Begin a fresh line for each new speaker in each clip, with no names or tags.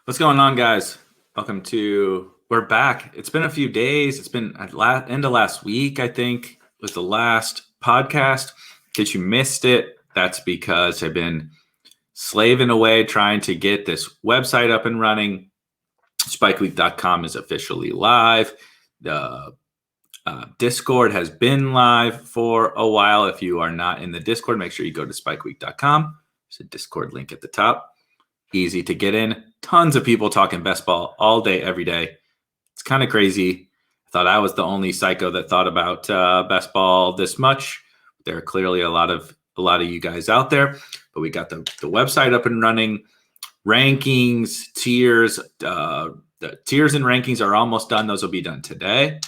What's going on, guys? We're back. It's been a few days. It's been at end of last week, I think, was the last podcast. In case you missed it, that's because I've been slaving away trying to get this website up and running. SpikeWeek.com is officially live. The Discord has been live for a while. If you are not in the Discord, make sure you go to SpikeWeek.com. There's a Discord link at the top. Easy to get in. Tons of people talking best ball all day, every day. It's kind of crazy. I thought I was the only psycho that thought about best ball this much. There are clearly a lot of you guys out there, but we got the website up and running. Rankings, tiers, the tiers and rankings are almost done. Those will be done today.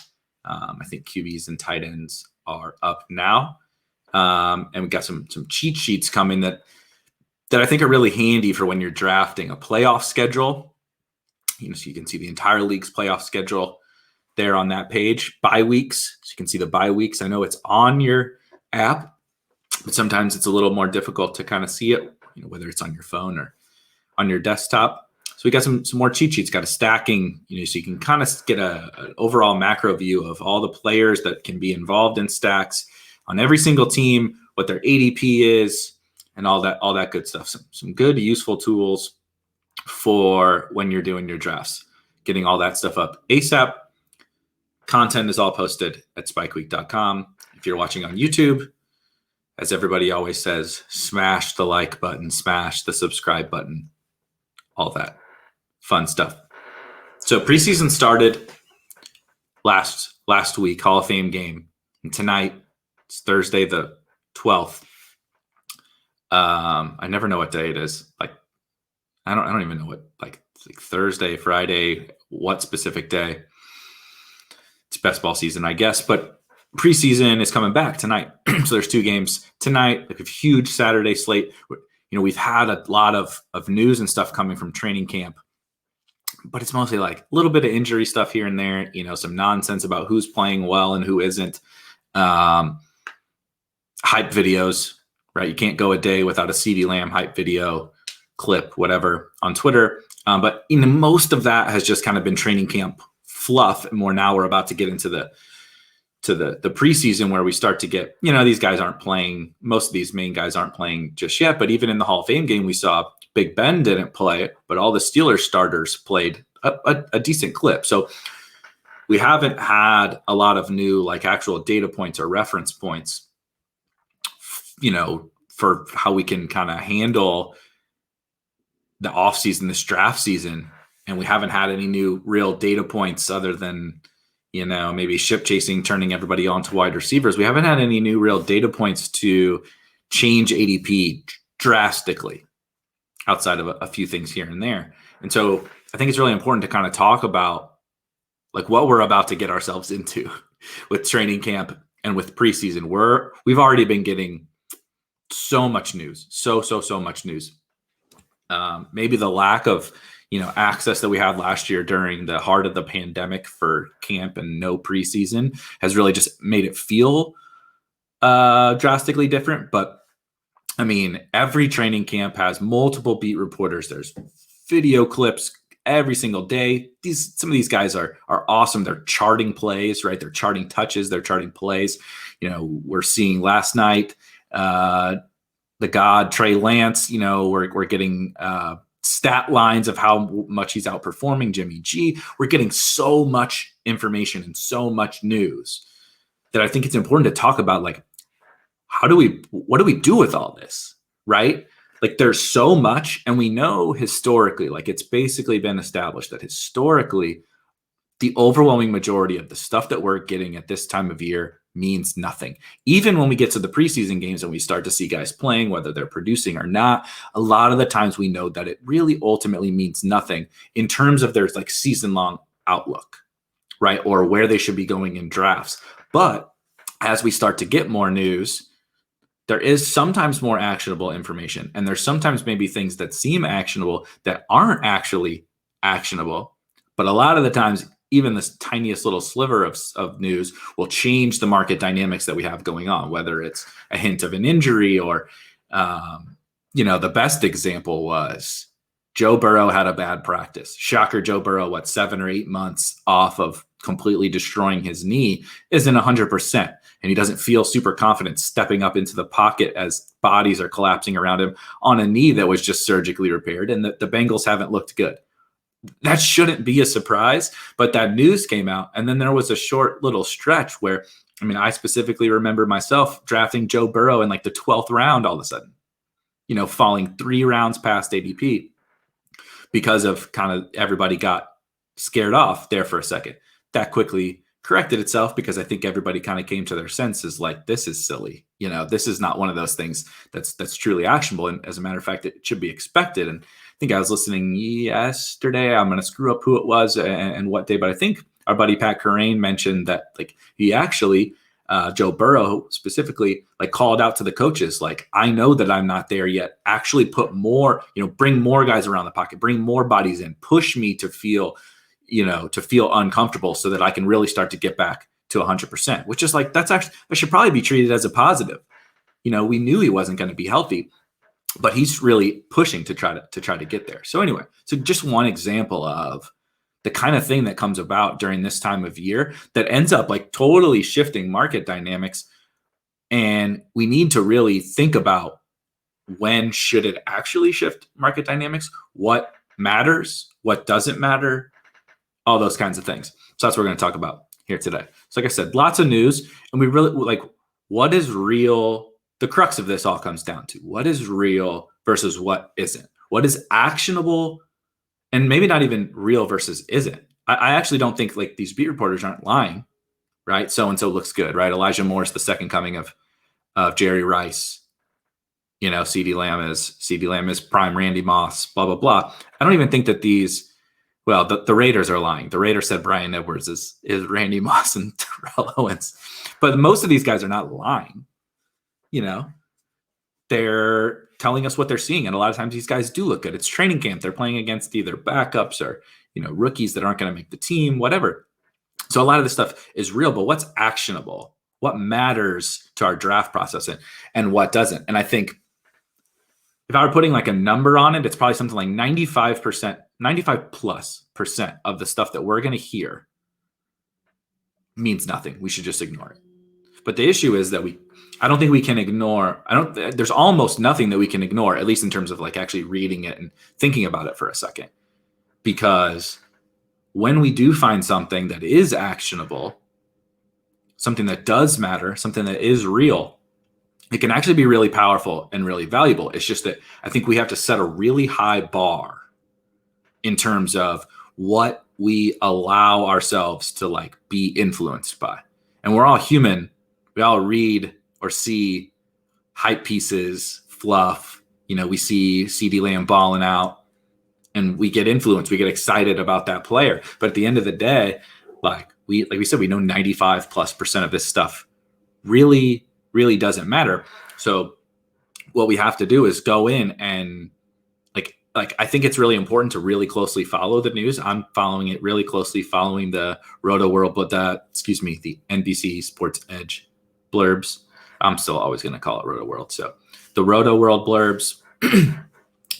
I think QBs and tight ends are up now. And we got some cheat sheets coming that I think are really handy for when you're drafting a playoff schedule. So you can see the entire league's playoff schedule there on that page. Bye weeks, so you can see the bye weeks. I know it's on your app, but sometimes it's a little more difficult to kind of see it, whether it's on your phone or on your desktop. So we got some more cheat sheets, got a stacking, so you can kind of get an overall macro view of all the players that can be involved in stacks on every single team, what their ADP is, and all that good stuff. Some good, useful tools for when you're doing your drafts. Getting all that stuff up ASAP. Content is all posted at spikeweek.com. If you're watching on YouTube, as everybody always says, smash the like button, smash the subscribe button, all that fun stuff. So preseason started last week, Hall of Fame game. And tonight, it's Thursday the 12th. I never know what day it is. Like, I don't even know what, like Thursday, Friday, what specific day. It's best ball season, I guess, but preseason is coming back tonight. So there's 2 games tonight, like a huge Saturday slate. We've had a lot of news and stuff coming from training camp, but it's mostly like a little bit of injury stuff here and there, some nonsense about who's playing well and who isn't. Hype videos. Right, you can't go a day without a CeeDee Lamb hype video, clip, whatever on Twitter. But most of that has just kind of been training camp fluff, and now we're about to get into the preseason where we start to get, these guys aren't playing. Most of these main guys aren't playing just yet. But even in the Hall of Fame game, we saw Big Ben didn't play, but all the Steelers starters played a decent clip. So we haven't had a lot of new actual data points or reference points, for how we can kind of handle the offseason, this draft season. And we haven't had any new real data points other than, maybe ship chasing, turning everybody on to wide receivers. We haven't had any new real data points to change ADP drastically outside of a few things here and there. And so I think it's really important to kind of talk about what we're about to get ourselves into with training camp and with preseason. We've already been getting so much news, so much news. Maybe the lack of, access that we had last year during the heart of the pandemic for camp and no preseason has really just made it feel drastically different. But I mean, every training camp has multiple beat reporters. There's video clips every single day. Some of these guys are awesome. They're charting plays, right? They're charting touches. They're charting plays. We're seeing last night, the god Trey Lance, we're getting stat lines of how much he's outperforming Jimmy G. We're getting so much information and so much news that I think it's important to talk about, what do we do with all this, right? There's so much, and we know historically, it's basically been established that historically, the overwhelming majority of the stuff that we're getting at this time of year means nothing. Even when we get to the preseason games and we start to see guys playing, whether they're producing or not, a lot of the times we know that it really ultimately means nothing in terms of their season-long outlook, right? Or where they should be going in drafts. But as we start to get more news, there is sometimes more actionable information, and there's sometimes maybe things that seem actionable that aren't actually actionable. But a lot of the times, even this tiniest little sliver of news will change the market dynamics that we have going on, whether it's a hint of an injury or, the best example was Joe Burrow had a bad practice. Shocker, Joe Burrow, 7 or 8 months off of completely destroying his knee, isn't 100%. And he doesn't feel super confident stepping up into the pocket as bodies are collapsing around him on a knee that was just surgically repaired. And the Bengals haven't looked good. That shouldn't be a surprise, but that news came out. And then there was a short little stretch where, I specifically remember myself drafting Joe Burrow in like the 12th round all of a sudden, falling 3 rounds past ADP because of kind of everybody got scared off there for a second. That quickly corrected itself because I think everybody kind of came to their senses like, this is silly. This is not one of those things that's truly actionable. And as a matter of fact, it should be expected. And I think I was listening yesterday. I'm going to screw up who it was and what day, but I think our buddy Pat Kerrane mentioned that like he actually, Joe Burrow specifically, like called out to the coaches, like, I know that I'm not there yet. Actually put more, bring more guys around the pocket, bring more bodies in, push me to feel uncomfortable so that I can really start to get back to 100%, which is like, that should probably be treated as a positive. We knew he wasn't going to be healthy, but he's really pushing to try to get there. So anyway, so just one example of the kind of thing that comes about during this time of year that ends up like totally shifting market dynamics. And we need to really think about when should it actually shift market dynamics, what matters, what doesn't matter, all those kinds of things. So that's what we're going to talk about here today. So like I said, lots of news, and we really like what is real. The crux of this all comes down to what is real versus what isn't, what is actionable, and maybe not even real versus isn't. I actually don't think like these beat reporters aren't lying, right? So-and-so looks good, right? Elijah Moore's the second coming of Jerry Rice. CeeDee Lamb is prime Randy Moss, blah, blah, blah. I don't even think that the Raiders are lying. The Raiders said Bryan Edwards is Randy Moss and Terrell Owens. But most of these guys are not lying. They're telling us what they're seeing. And a lot of times these guys do look good. It's training camp. They're playing against either backups or, rookies that aren't going to make the team, whatever. So a lot of this stuff is real, but what's actionable? What matters to our draft process and what doesn't? And I think if I were putting like a number on it, it's probably something like 95% of the stuff that we're going to hear means nothing. We should just ignore it. But the issue is that I don't think we can ignore. There's almost nothing that we can ignore, at least in terms of like actually reading it and thinking about it for a second. Because when we do find something that is actionable, something that does matter, something that is real, it can actually be really powerful and really valuable. It's just that I think we have to set a really high bar in terms of what we allow ourselves to like be influenced by. And we're all human. We all read or see hype pieces, fluff. We see CeeDee Lamb balling out and we get influenced. We get excited about that player. But at the end of the day, like we said, we know 95+% of this stuff really, really doesn't matter. So what we have to do is go in and like I think it's really important to really closely follow the news. I'm following it really closely, following the Roto World, but the NBC Sports Edge blurbs. I'm still always going to call it Roto World. So the Roto World blurbs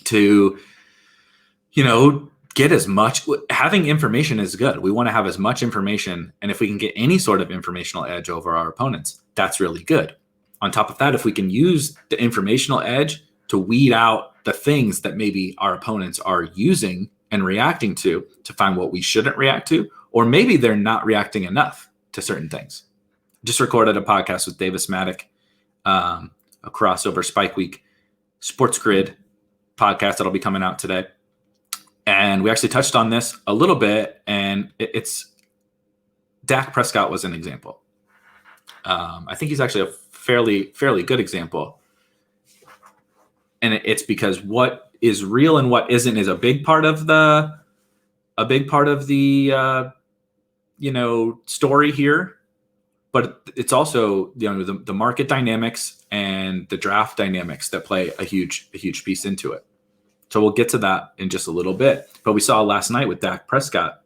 to, get as much. Having information is good. We want to have as much information. And if we can get any sort of informational edge over our opponents, that's really good. On top of that, if we can use the informational edge to weed out the things that maybe our opponents are using and reacting to find what we shouldn't react to, or maybe they're not reacting enough to certain things. Just recorded a podcast with Davis Maddock, a crossover Spike Week Sports Grid podcast that'll be coming out today. And we actually touched on this a little bit, and it's Dak Prescott was an example. I think he's actually a fairly good example. And it's because what is real and what isn't is a big part of the story here. But it's also, the market dynamics and the draft dynamics that play a huge piece into it. So we'll get to that in just a little bit. But we saw last night with Dak Prescott,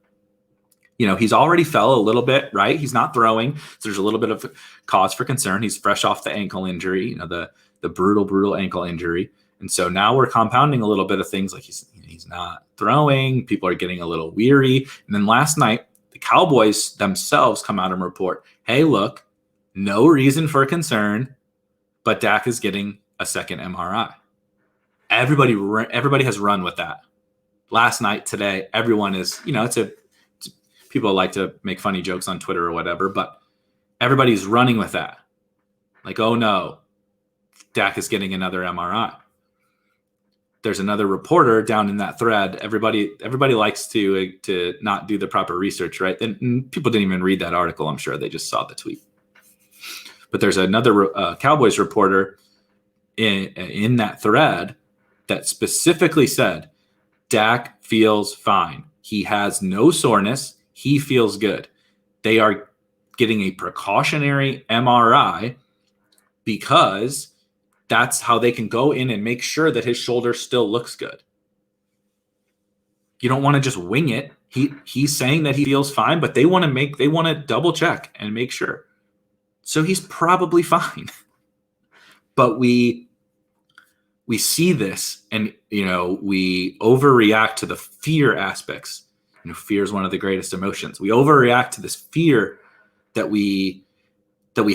he's already fell a little bit, right? He's not throwing. So there's a little bit of cause for concern. He's fresh off the ankle injury, the brutal ankle injury. And so now we're compounding a little bit of things like he's not throwing. People are getting a little weary. And then last night, the Cowboys themselves come out and report, hey, look, no reason for concern, but Dak is getting a second MRI. Everybody has run with that. Last night, today, everyone is, people like to make funny jokes on Twitter or whatever, but everybody's running with that. Like, oh no, Dak is getting another MRI. There's another reporter down in that thread. Everybody likes to not do the proper research, right? And people didn't even read that article, I'm sure. They just saw the tweet. But there's another Cowboys reporter in that thread that specifically said, Dak feels fine. He has no soreness. He feels good. They are getting a precautionary MRI because that's how they can go in and make sure that his shoulder still looks good. You don't want to just wing it. He's saying that he feels fine, but they want to double check and make sure. So he's probably fine. But we see this and we overreact to the fear aspects. Fear is one of the greatest emotions. We overreact to this fear that we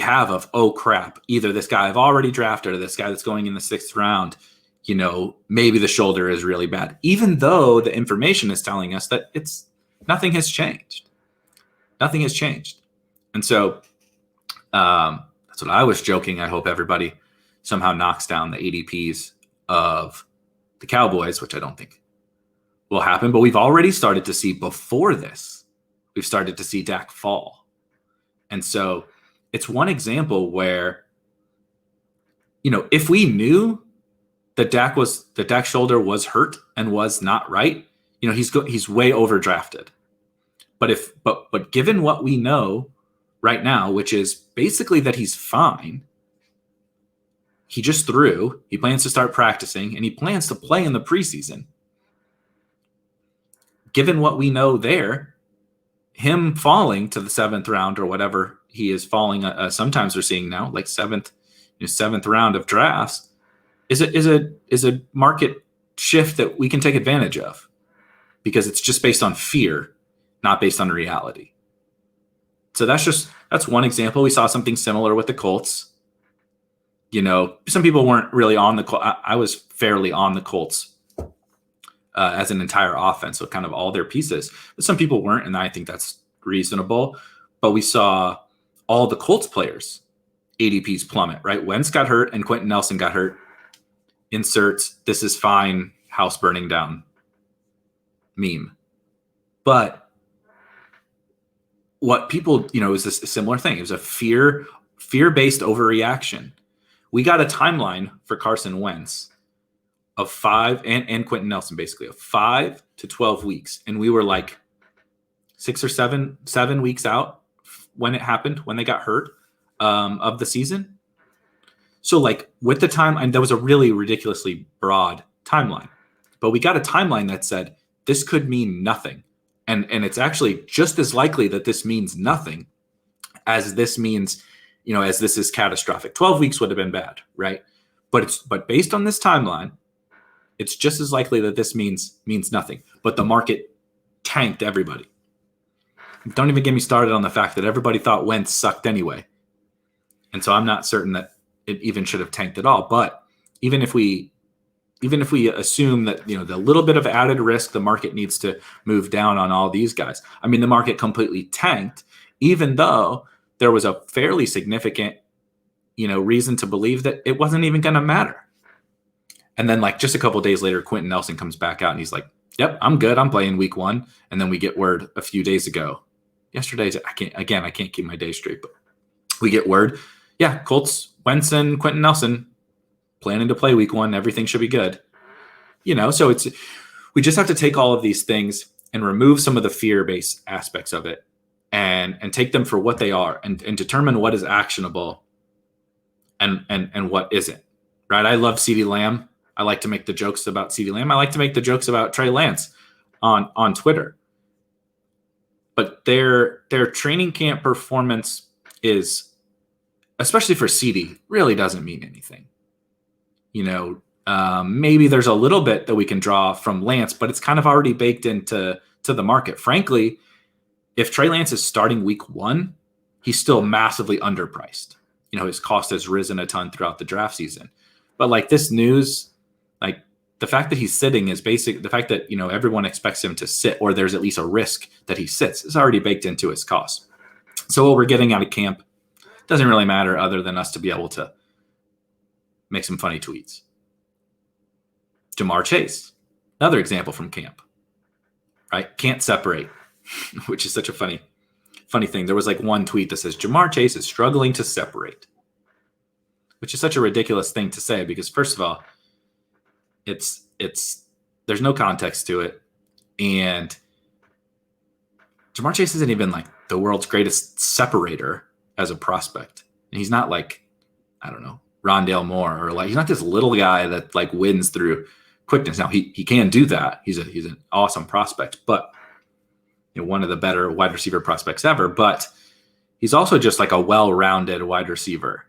have of, oh crap, either this guy I've already drafted or this guy that's going in the 6th round, maybe the shoulder is really bad, even though the information is telling us that nothing has changed. Nothing has changed. And so that's what I was joking. I hope everybody somehow knocks down the ADPs of the Cowboys, which I don't think will happen, but we've already started to see before this, we've started to see Dak fall. And so it's one example where, if we knew that Dak's shoulder was hurt and was not right, he's way overdrafted. But given what we know right now, which is basically that he's fine, he just threw, he plans to start practicing, and he plans to play in the preseason. Given what we know there, him falling to the 7th round or whatever he is falling, sometimes we're seeing now, like 7th round of drafts, is a market shift that we can take advantage of because it's just based on fear, not based on reality. So that's one example. We saw something similar with the Colts. Some people weren't really on the Colts. I was fairly on the Colts as an entire offense, so kind of all their pieces. But some people weren't, and I think that's reasonable. But we saw all the Colts players, ADPs plummet, right? Wentz got hurt and Quentin Nelson got hurt. Inserts, this is fine, house burning down meme. But what people, is this a similar thing. It was a fear-based overreaction. We got a timeline for Carson Wentz of 5 and Quentin Nelson, basically of 5 to 12 weeks. And we were like 6 or 7 weeks out when it happened, when they got hurt of the season. So like with the time, and that was a really ridiculously broad timeline, but we got a timeline that said this could mean nothing. And it's actually just as likely that this means nothing as this means, as this is catastrophic. 12 weeks would have been bad, right? But based on this timeline, it's just as likely that this means nothing. But the market tanked everybody. Don't even get me started on the fact that everybody thought Wentz sucked anyway. And so I'm not certain that it even should have tanked at all. But even if we assume that, the little bit of added risk, the market needs to move down on all these guys. I mean, the market completely tanked, even though there was a fairly significant, reason to believe that it wasn't even going to matter. And then like just a couple of days later, Quentin Nelson comes back out and he's like, yep, I'm good. I'm playing week 1. And then we get word a few days ago. Yesterday, I can't keep my days straight, but we get word. Yeah, Colts, Wentz and Quentin Nelson planning to play week 1. Everything should be good. So we just have to take all of these things and remove some of the fear-based aspects of it and take them for what they are and determine what is actionable and what isn't, right? I love CeeDee Lamb. I like to make the jokes about CeeDee Lamb. I like to make the jokes about Trey Lance on Twitter. But their training camp performance is, especially for CeeDee, really doesn't mean anything. Maybe there's a little bit that we can draw from Lance, but it's kind of already baked into the market. Frankly, if Trey Lance is starting week 1, he's still massively underpriced. His cost has risen a ton throughout the draft season. But like this news, like the fact that he's sitting is basic. The fact that, everyone expects him to sit, or there's at least a risk that he sits, is already baked into his cost. So what we're getting out of camp doesn't really matter other than us to be able to make some funny tweets. Jamar Chase, another example from camp, right? Can't separate, which is such a funny thing. There was like one tweet that says Jamar Chase is struggling to separate, which is such a ridiculous thing to say because first of all, it's there's no context to it. And Jamar Chase isn't even like the world's greatest separator as a prospect. And he's not like, I don't know, Rondale Moore, or like, he's not this little guy that like wins through quickness. Now he can do that. He's an awesome prospect, but one of the better wide receiver prospects ever, but he's also just like a well-rounded wide receiver.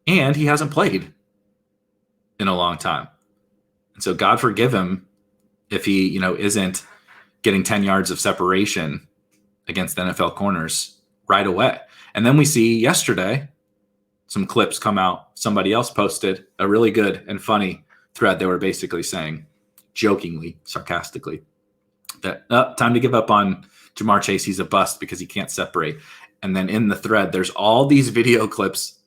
And he hasn't played in a long time. And so God forgive him if he, isn't getting 10 yards of separation against NFL corners right away. And then we see yesterday some clips come out. Somebody else posted a really good and funny thread. They were basically saying, jokingly, sarcastically, that time to give up on Jamar Chase. He's a bust because he can't separate. And then in the thread, there's all these video clips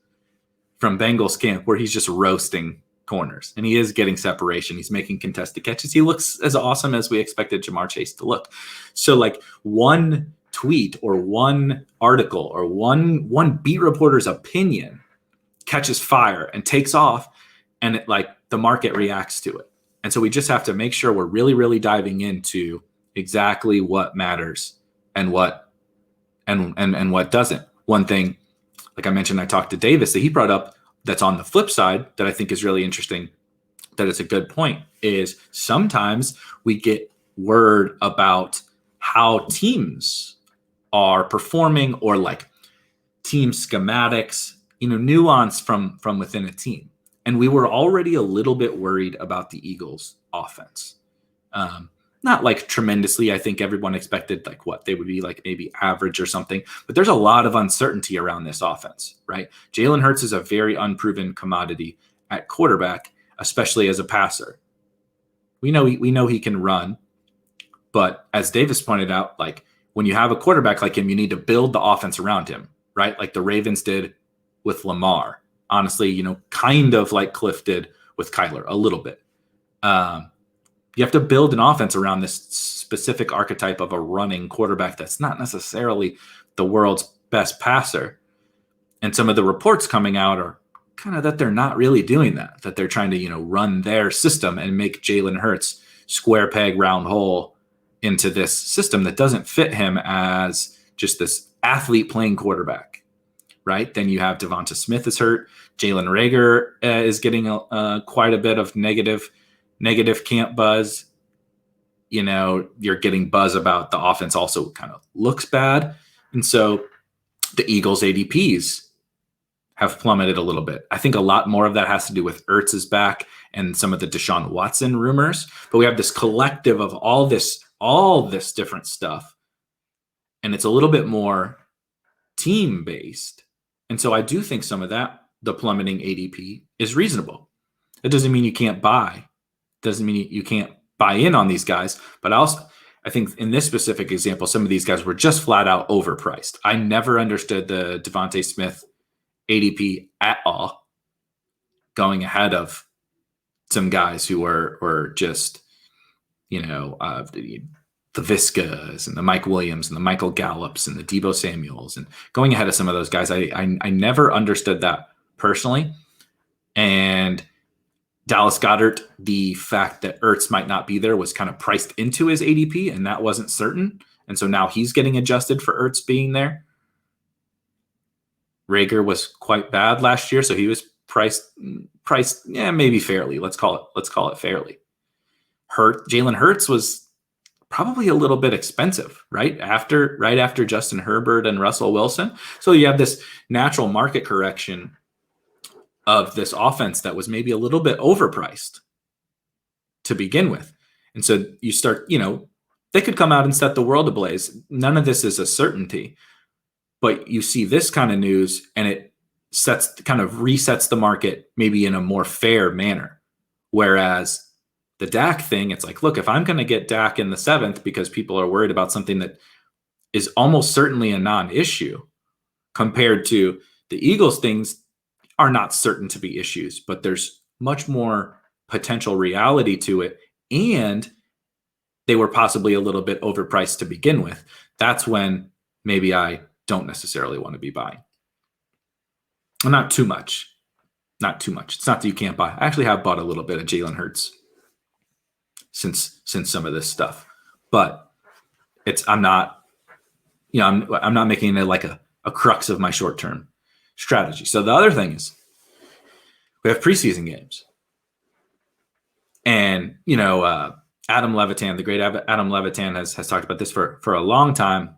from Bengals camp where he's just roasting corners, and he is getting separation. He's making contested catches. He looks as awesome as we expected Jamar Chase to look. So like one tweet or one article or one beat reporter's opinion catches fire and takes off, and it, like, the market reacts to it. And so we just have to make sure we're really, really diving into exactly what matters and what and what doesn't. One thing, like I mentioned, I talked to Davis that he brought up that's on the flip side that I think is really interesting, that it's a good point, is sometimes we get word about how teams are performing, or like team schematics, nuance from within a team. And we were already a little bit worried about the Eagles offense. Not like tremendously. I think everyone expected like what they would be like, maybe average or something, but there's a lot of uncertainty around this offense, right? Jalen Hurts is a very unproven commodity at quarterback, especially as a passer. We know he can run, but as Davis pointed out, like when you have a quarterback like him, you need to build the offense around him, right? Like the Ravens did with Lamar. Honestly, kind of like Cliff did with Kyler a little bit. You have to build an offense around this specific archetype of a running quarterback that's not necessarily the world's best passer. And some of the reports coming out are kind of that they're not really doing that they're trying to, run their system and make Jalen Hurts square peg, round hole into this system that doesn't fit him as just this athlete playing quarterback, right? Then you have Devonta Smith is hurt. Jalen Reagor is getting quite a bit of negative camp buzz. You're getting buzz about the offense also kind of looks bad. And so the Eagles ADPs have plummeted a little bit. I think a lot more of that has to do with Ertz is back and some of the Deshaun Watson rumors. But we have this collective of all this different stuff. And it's a little bit more team-based. And so I do think some of that, the plummeting ADP, is reasonable. It doesn't mean you can't buy. Doesn't mean you can't buy in on these guys. But I think in this specific example, some of these guys were just flat out overpriced. I never understood the Devonta Smith ADP at all, going ahead of some guys who were just, the Viscas and the Mike Williams and the Michael Gallups and the Deebo Samuels, and going ahead of some of those guys. I never understood that personally. And Dallas Goedert, the fact that Ertz might not be there was kind of priced into his ADP, and that wasn't certain. And so now he's getting adjusted for Ertz being there. Reagor was quite bad last year, so he was priced, maybe fairly. Let's call it fairly. Jalen Hurts was probably a little bit expensive, right after Justin Herbert and Russell Wilson. So you have this natural market correction of this offense that was maybe a little bit overpriced to begin with. And so you start, they could come out and set the world ablaze. None of this is a certainty, but you see this kind of news and it kind of resets the market maybe in a more fair manner. Whereas the Dak thing, it's like, look, if I'm going to get Dak in the 7th because people are worried about something that is almost certainly a non-issue compared to the Eagles, things are not certain to be issues, but there's much more potential reality to it. And they were possibly a little bit overpriced to begin with. That's when maybe I don't necessarily want to be buying. Well, not too much. Not too much. It's not that you can't buy. I actually have bought a little bit of Jalen Hurts since some of this stuff, but I'm not making it like a crux of my short-term strategy. So the other thing is we have preseason games, and Adam Levitan, the great Adam Levitan, has talked about this for a long time,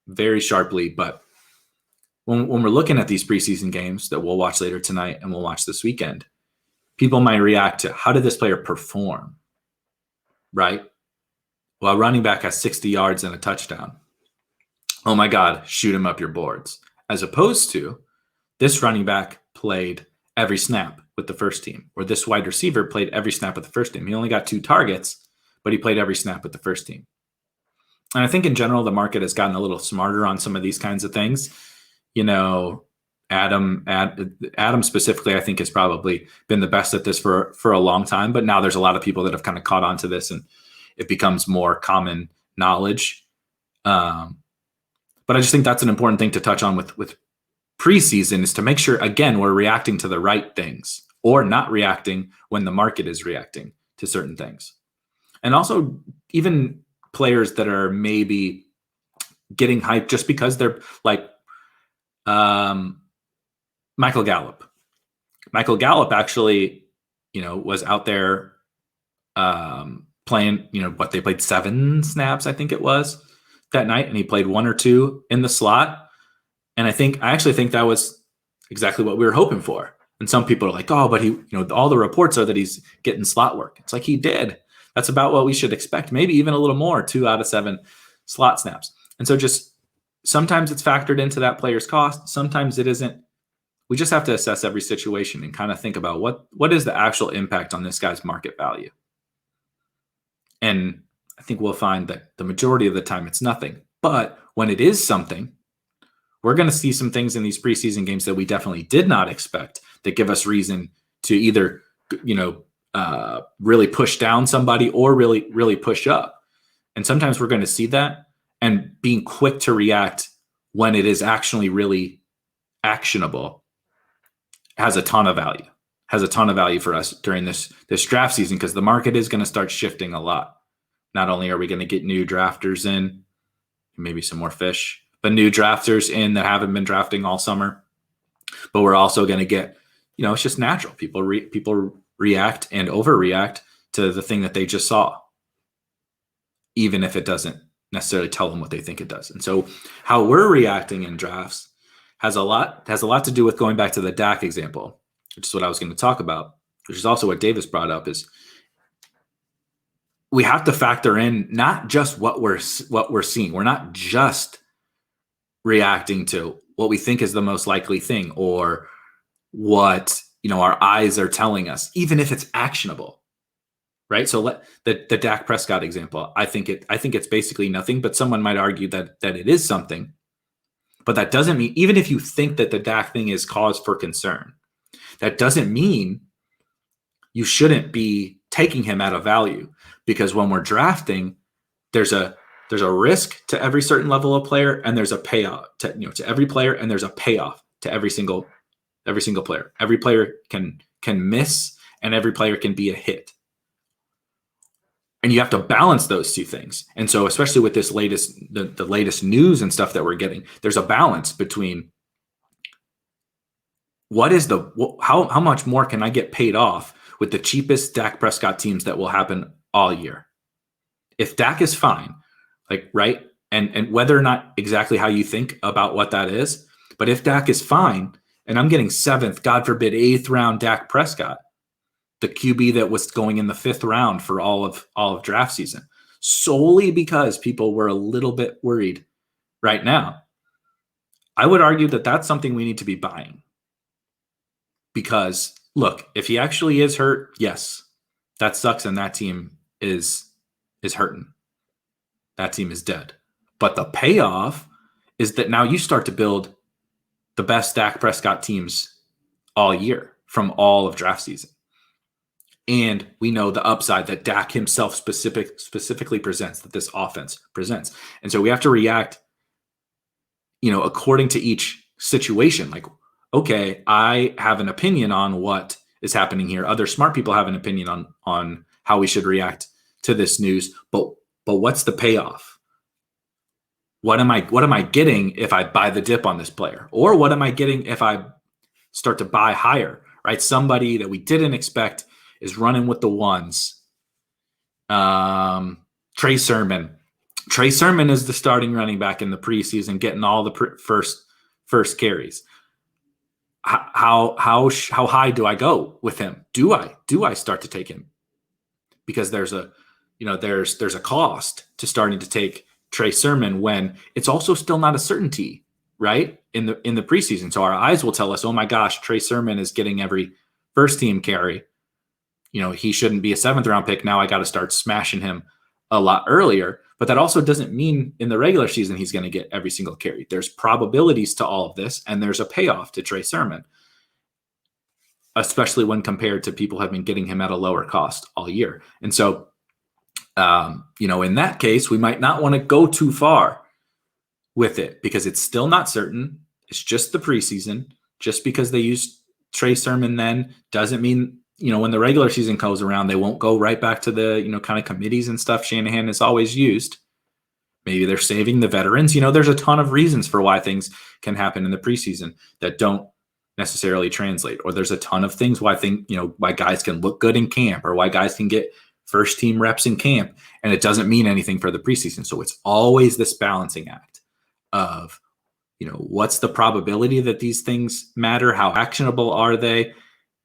very sharply. But when we're looking at these preseason games that we'll watch later tonight and we'll watch this weekend, people might react to, how did this player perform? Right? Well, a running back has 60 yards and a touchdown. Oh my God, shoot him up your boards. As opposed to, this running back played every snap with the first team, or this wide receiver played every snap with the first team. He only got 2 targets, but he played every snap with the first team. And I think in general, the market has gotten a little smarter on some of these kinds of things. Adam specifically, I think, has probably been the best at this for a long time, but now there's a lot of people that have kind of caught on to this and it becomes more common knowledge. But I just think that's an important thing to touch on with preseason, is to make sure, again, we're reacting to the right things or not reacting when the market is reacting to certain things. And also even players that are maybe getting hyped just because they're like Michael Gallup. Michael Gallup actually, was out there playing, they played 7 snaps, I think it was, that night, and he played 1 or 2 in the slot. And I actually think that was exactly what we were hoping for. And some people are like, oh, but he, all the reports are that he's getting slot work. It's like, he did. That's about what we should expect. Maybe even a little more, 2 out of 7 slot snaps. And so just sometimes it's factored into that player's cost. Sometimes it isn't. We just have to assess every situation and kind of think about what is the actual impact on this guy's market value. And I think we'll find that the majority of the time it's nothing. But when it is something, we're going to see some things in these preseason games that we definitely did not expect that give us reason to either, really push down somebody or really, really push up. And sometimes we're going to see that, and being quick to react when it is actually really actionable has a ton of value for us during this draft season, because the market is going to start shifting a lot. Not only are we going to get new drafters in, maybe some more fish, but new drafters in that haven't been drafting all summer, but we're also going to get, it's just natural. People react and overreact to the thing that they just saw, even if it doesn't necessarily tell them what they think it does. And so how we're reacting in drafts has a lot to do with going back to the Dak example, which is what I was going to talk about, which is also what Davis brought up, is we have to factor in not just what we're seeing. We're not just reacting to what we think is the most likely thing or what, our eyes are telling us, even if it's actionable. Right. So the Dak Prescott example, I think it's basically nothing, but someone might argue that it is something. But that doesn't mean, even if you think that the Dak thing is cause for concern, that doesn't mean you shouldn't be taking him at a value, because when we're drafting, there's a risk to every certain level of player, and there's a payoff to every player, and there's a payoff to every single player. Every player can miss, and every player can be a hit. And you have to balance those two things. And so especially with this the latest news and stuff that we're getting, there's a balance between how much more can I get paid off with the cheapest Dak Prescott teams that will happen all year. If Dak is fine, right? And whether or not exactly how you think about what that is, but if Dak is fine and I'm getting 7th, God forbid, 8th round Dak Prescott, the QB that was going in the 5th round for all of draft season, solely because people were a little bit worried right now. I would argue that that's something we need to be buying. Because look, if he actually is hurt, yes, that sucks, and that team is hurting. That team is dead. But the payoff is that now you start to build the best Dak Prescott teams all year from all of draft season. And we know the upside that Dak himself specifically presents, that this offense presents. And so we have to react, according to each situation. Like, okay, I have an opinion on what is happening here. Other smart people have an opinion on how we should react to this news. But what's the payoff? What am I getting if I buy the dip on this player? Or what am I getting if I start to buy higher, right? Somebody that we didn't expect is running with the ones. Trey Sermon. Trey Sermon is the starting running back in the preseason, getting all the first carries. How high do I go with him? Do I start to take him? Because there's a cost to starting to take Trey Sermon when it's also still not a certainty, right? In the preseason. So our eyes will tell us, oh my gosh, Trey Sermon is getting every first team carry. He shouldn't be a 7th round pick. Now I got to start smashing him a lot earlier. But that also doesn't mean in the regular season he's going to get every single carry. There's probabilities to all of this, and there's a payoff to Trey Sermon, especially when compared to people who have been getting him at a lower cost all year. And so, in that case, we might not want to go too far with it because it's still not certain. It's just the preseason. Just because they use Trey Sermon then doesn't mean, when the regular season comes around, they won't go right back to the, kind of committees and stuff Shanahan has always used. Maybe they're saving the veterans. There's a ton of reasons for why things can happen in the preseason that don't necessarily translate. Or there's a ton of things why guys can look good in camp or why guys can get first team reps in camp. And it doesn't mean anything for the preseason. So it's always this balancing act of, what's the probability that these things matter? How actionable are they?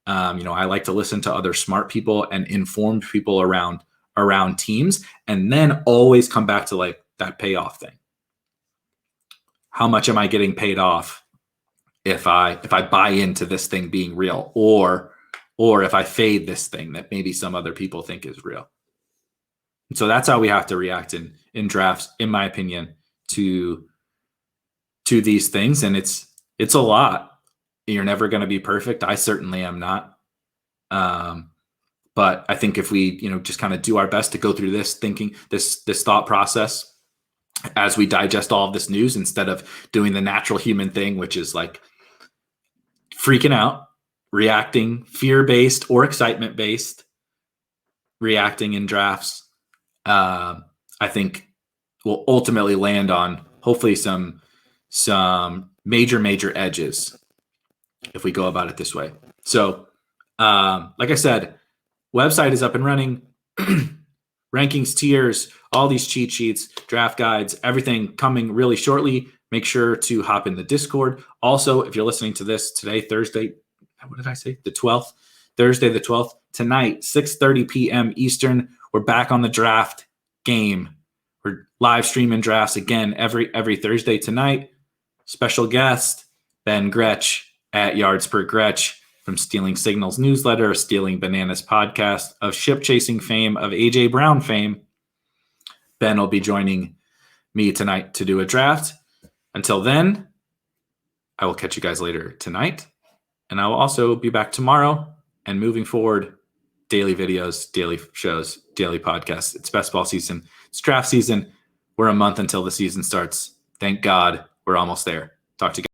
I like to listen to other smart people and informed people around teams, and then always come back to like that payoff thing. How much am I getting paid off if I buy into this thing being real, or if I fade this thing that maybe some other people think is real? And so that's how we have to react in drafts, in my opinion, to these things. And it's a lot. You're never going to be perfect. I certainly am not. But I think if we, just kind of do our best to go through this thinking, this thought process as we digest all of this news, instead of doing the natural human thing, which is like freaking out, reacting fear-based or excitement-based, reacting in drafts, I think we'll ultimately land on hopefully some major edges if we go about it this way. So, like I said, website is up and running, rankings, tiers, all these cheat sheets, draft guides, everything coming really shortly. Make sure to hop in the Discord. Also, if you're listening to this today, Thursday, what did I say? The 12th, Thursday, the 12th, tonight, 6:30 p.m. Eastern, we're back on the draft game. We're live streaming drafts again every Thursday tonight. Special guest, Ben Gretsch at Yards Per Gretsch from Stealing Signals newsletter, Stealing Bananas podcast, of ship chasing fame, of AJ Brown fame. Ben will be joining me tonight to do a draft. Until then, I will catch you guys later tonight. And I will also be back tomorrow and moving forward, daily videos, daily shows, daily podcasts. It's best ball season. It's draft season. We're a month until the season starts. Thank God we're almost there. Talk to you guys.